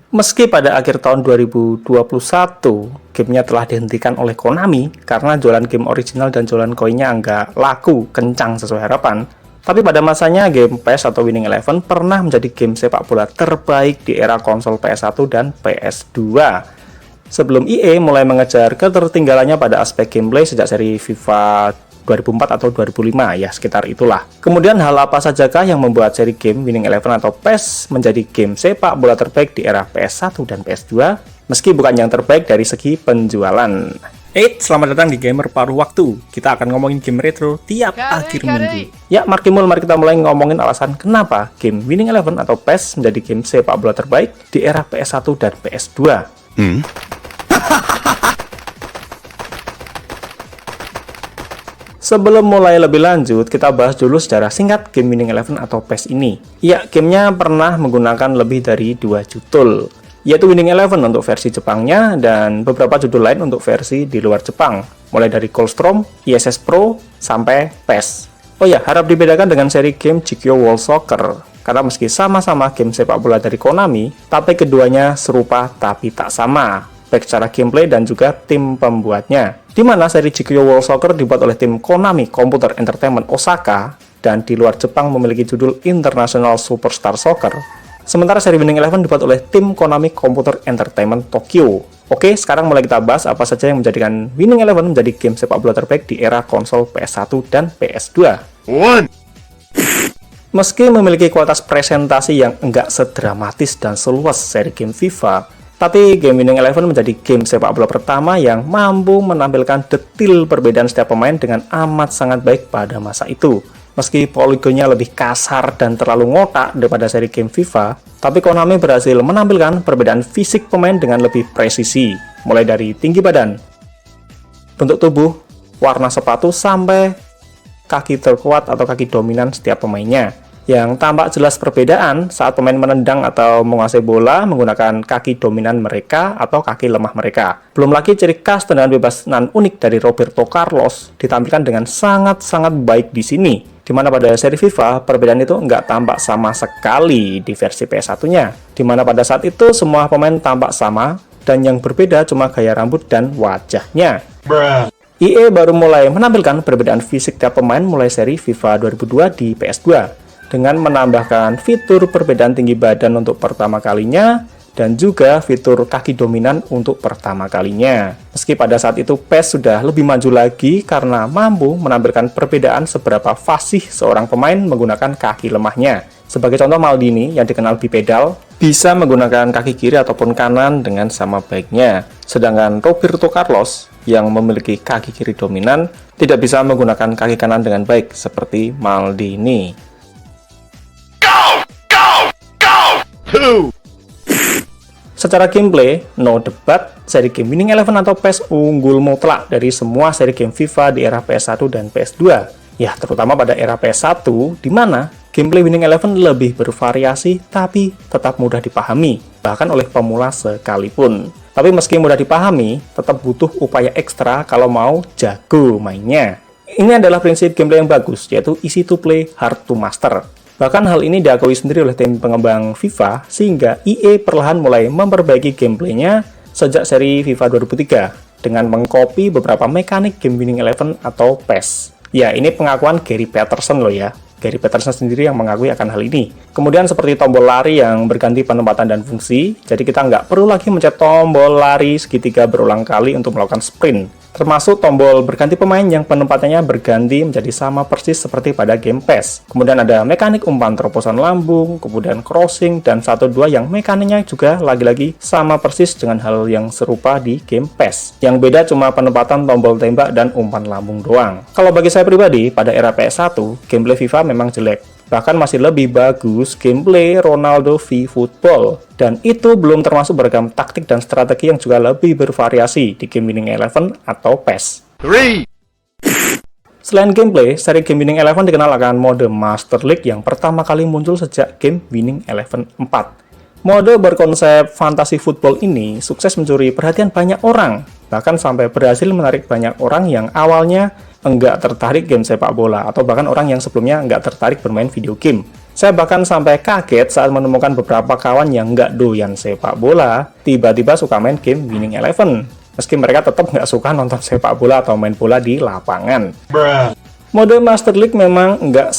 Meski pada akhir tahun 2021, gamenya telah dihentikan oleh Konami karena jualan game original dan jualan koinnya nggak laku kencang sesuai harapan, tapi pada masanya game PES atau Winning Eleven pernah menjadi game sepak bola terbaik di era konsol PS1 dan PS2. Sebelum EA mulai mengejar ketertinggalannya pada aspek gameplay sejak seri FIFA 2004 atau 2005, ya sekitar itulah. Kemudian hal apa sajakah yang membuat seri game Winning Eleven atau PES menjadi game sepak bola terbaik di era PS1 dan PS2, meski bukan yang terbaik dari segi penjualan? Selamat datang di Gamer Paruh Waktu. Kita akan ngomongin game retro tiap akhir minggu. Ya, Markimul, mari kita mulai ngomongin alasan kenapa game Winning Eleven atau PES menjadi game sepak bola terbaik di era PS1 dan PS2. Sebelum mulai lebih lanjut, kita bahas dulu secara singkat game Winning Eleven atau PES ini. Ya, gamenya pernah menggunakan lebih dari 2 judul, yaitu Winning Eleven untuk versi Jepangnya dan beberapa judul lain untuk versi di luar Jepang, mulai dari Coldstrom, ISS Pro, sampai PES. Oh ya, harap dibedakan dengan seri game GKIO World Soccer, karena meski sama-sama game sepak bola dari Konami, tapi keduanya serupa tapi tak sama, baik secara gameplay dan juga tim pembuatnya. Di mana seri GKIO World Soccer dibuat oleh tim Konami Computer Entertainment Osaka dan di luar Jepang memiliki judul International Superstar Soccer. Sementara seri Winning Eleven dibuat oleh tim Konami Computer Entertainment Tokyo. Oke, sekarang mulai kita bahas apa saja yang menjadikan Winning Eleven menjadi game sepak bola terbaik di era konsol PS1 dan PS2. Meski memiliki kualitas presentasi yang enggak sedramatis dan seluas seri game FIFA, tapi game Winning Eleven menjadi game sepak bola pertama yang mampu menampilkan detil perbedaan setiap pemain dengan amat sangat baik pada masa itu. Meski poligonnya lebih kasar dan terlalu ngotak daripada seri game FIFA, tapi Konami berhasil menampilkan perbedaan fisik pemain dengan lebih presisi, mulai dari tinggi badan, bentuk tubuh, warna sepatu, sampai kaki terkuat atau kaki dominan setiap pemainnya. Yang tampak jelas perbedaan saat pemain menendang atau menguasai bola menggunakan kaki dominan mereka atau kaki lemah mereka. Belum lagi ciri khas tendangan bebas nan unik dari Roberto Carlos ditampilkan dengan sangat-sangat baik di sini. Di mana pada seri FIFA, perbedaan itu nggak tampak sama sekali di versi PS1-nya. Di mana pada saat itu semua pemain tampak sama dan yang berbeda cuma gaya rambut dan wajahnya. EA baru mulai menampilkan perbedaan fisik tiap pemain mulai seri FIFA 2002 di PS2. Dengan menambahkan fitur perbedaan tinggi badan untuk pertama kalinya, dan juga fitur kaki dominan untuk pertama kalinya. Meski pada saat itu PES sudah lebih maju lagi karena mampu menampilkan perbedaan seberapa fasih seorang pemain menggunakan kaki lemahnya. Sebagai contoh, Maldini yang dikenal bipedal, bisa menggunakan kaki kiri ataupun kanan dengan sama baiknya. Sedangkan Roberto Carlos yang memiliki kaki kiri dominan tidak bisa menggunakan kaki kanan dengan baik seperti Maldini. Secara gameplay, no debat, seri game Winning Eleven atau PES unggul mutlak dari semua seri game FIFA di era PS1 dan PS2. Ya, terutama pada era PS1, di mana gameplay Winning Eleven lebih bervariasi tapi tetap mudah dipahami, bahkan oleh pemula sekalipun. Tapi meski mudah dipahami, tetap butuh upaya ekstra kalau mau jago mainnya. Ini adalah prinsip gameplay yang bagus, yaitu easy to play, hard to master. Bahkan hal ini diakui sendiri oleh tim pengembang FIFA, sehingga EA perlahan mulai memperbaiki gameplaynya sejak seri FIFA 2003 dengan mengcopy beberapa mekanik game Winning Eleven atau PES. Ya, ini pengakuan Gary Patterson loh ya. Gary Patterson sendiri yang mengakui akan hal ini. Kemudian seperti tombol lari yang berganti penempatan dan fungsi, jadi kita nggak perlu lagi mencet tombol lari segitiga berulang kali untuk melakukan sprint. Termasuk tombol berganti pemain yang penempatannya berganti menjadi sama persis seperti pada game PES. Kemudian ada mekanik umpan terobosan lambung, kemudian crossing, dan 1-2 yang mekaniknya juga lagi-lagi sama persis dengan hal yang serupa di game PES. Yang beda cuma penempatan tombol tembak dan umpan lambung doang. Kalau bagi saya pribadi, pada era PS1, gameplay FIFA memang jelek. Bahkan masih lebih bagus gameplay Ronaldo v Football. Dan itu belum termasuk beragam taktik dan strategi yang juga lebih bervariasi di game Winning Eleven atau PES. Selain gameplay, seri game Winning Eleven dikenal akan mode Master League yang pertama kali muncul sejak game Winning Eleven 4. Mode berkonsep fantasi football ini sukses mencuri perhatian banyak orang, bahkan sampai berhasil menarik banyak orang yang awalnya enggak tertarik game sepak bola, atau bahkan orang yang sebelumnya enggak tertarik bermain video game. Saya bahkan sampai kaget saat menemukan beberapa kawan yang nggak doyan sepak bola, tiba-tiba suka main game Winning Eleven. Meski mereka tetap nggak suka nonton sepak bola atau main bola di lapangan. Mode Master League memang nggak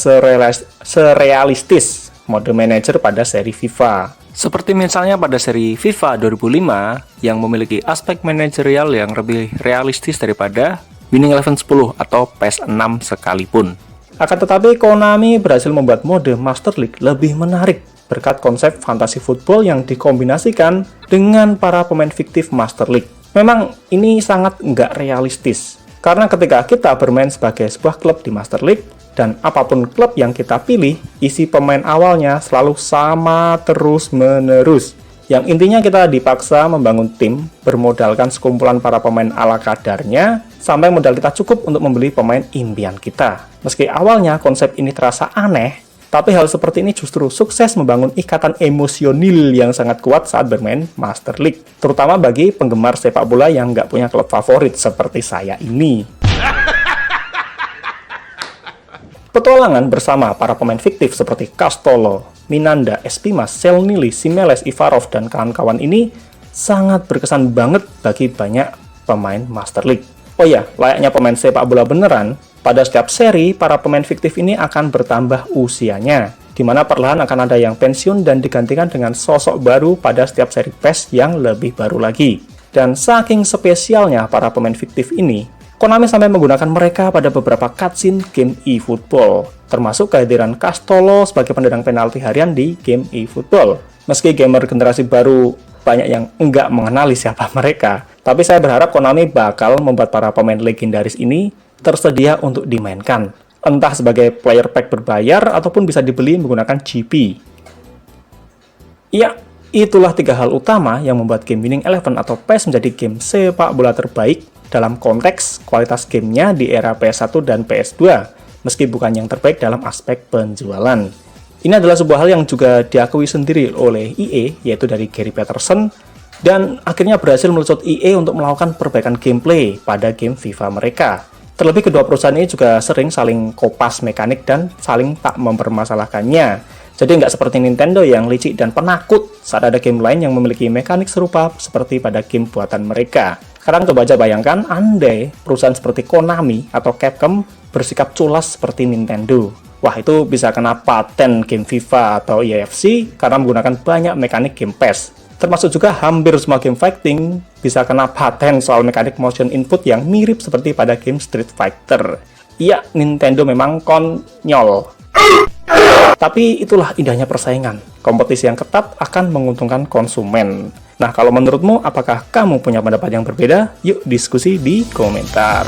serealistis mode manager pada seri FIFA. Seperti misalnya pada seri FIFA 2005 yang memiliki aspek manajerial yang lebih realistis daripada Winning Eleven 10 atau PES 6 sekalipun. Akan tetapi, Konami berhasil membuat mode Master League lebih menarik berkat konsep fantasi football yang dikombinasikan dengan para pemain fiktif Master League. Memang ini sangat nggak realistis, karena ketika kita bermain sebagai sebuah klub di Master League, dan apapun klub yang kita pilih, isi pemain awalnya selalu sama terus-menerus. Yang intinya kita dipaksa membangun tim bermodalkan sekumpulan para pemain ala kadarnya sampai modal kita cukup untuk membeli pemain impian kita. Meski awalnya konsep ini terasa aneh, tapi hal seperti ini justru sukses membangun ikatan emosional yang sangat kuat saat bermain Master League. Terutama bagi penggemar sepak bola yang nggak punya klub favorit seperti saya ini. Petualangan bersama para pemain fiktif seperti Castolo, Minanda, Espimas, Selnili, Simeles, Ivarov, dan kawan-kawan ini sangat berkesan banget bagi banyak pemain Master League. Oh ya, layaknya pemain sepak bola beneran, pada setiap seri, para pemain fiktif ini akan bertambah usianya, di mana perlahan akan ada yang pensiun dan digantikan dengan sosok baru pada setiap seri PES yang lebih baru lagi. Dan saking spesialnya para pemain fiktif ini, Konami sampai menggunakan mereka pada beberapa cutscene game eFootball, termasuk kehadiran Castolo sebagai pendendang penalti harian di game eFootball. Meski gamer generasi baru banyak yang enggak mengenali siapa mereka, tapi saya berharap Konami bakal membuat para pemain legendaris ini tersedia untuk dimainkan, entah sebagai player pack berbayar ataupun bisa dibeli menggunakan GP. Ya, itulah 3 hal utama yang membuat game Winning Eleven atau PES menjadi game sepak bola terbaik dalam konteks kualitas gamenya di era PS1 dan PS2, meski bukan yang terbaik dalam aspek penjualan. Ini adalah sebuah hal yang juga diakui sendiri oleh EA, yaitu dari Gary Patterson, dan akhirnya berhasil melucut EA untuk melakukan perbaikan gameplay pada game FIFA mereka. Terlebih kedua perusahaan ini juga sering saling kopas mekanik dan saling tak mempermasalahkannya. Jadi nggak seperti Nintendo yang licik dan penakut saat ada game lain yang memiliki mekanik serupa seperti pada game buatan mereka. Sekarang coba aja bayangkan, andai perusahaan seperti Konami atau Capcom bersikap culas seperti Nintendo. Wah, itu bisa kena paten game FIFA atau EAFC karena menggunakan banyak mekanik game PES. Termasuk juga hampir semua game fighting bisa kena paten soal mekanik motion input yang mirip seperti pada game Street Fighter. Iya, Nintendo memang konyol. Tapi itulah indahnya persaingan. Kompetisi yang ketat akan menguntungkan konsumen. Nah, kalau menurutmu, apakah kamu punya pendapat yang berbeda? Yuk diskusi di komentar.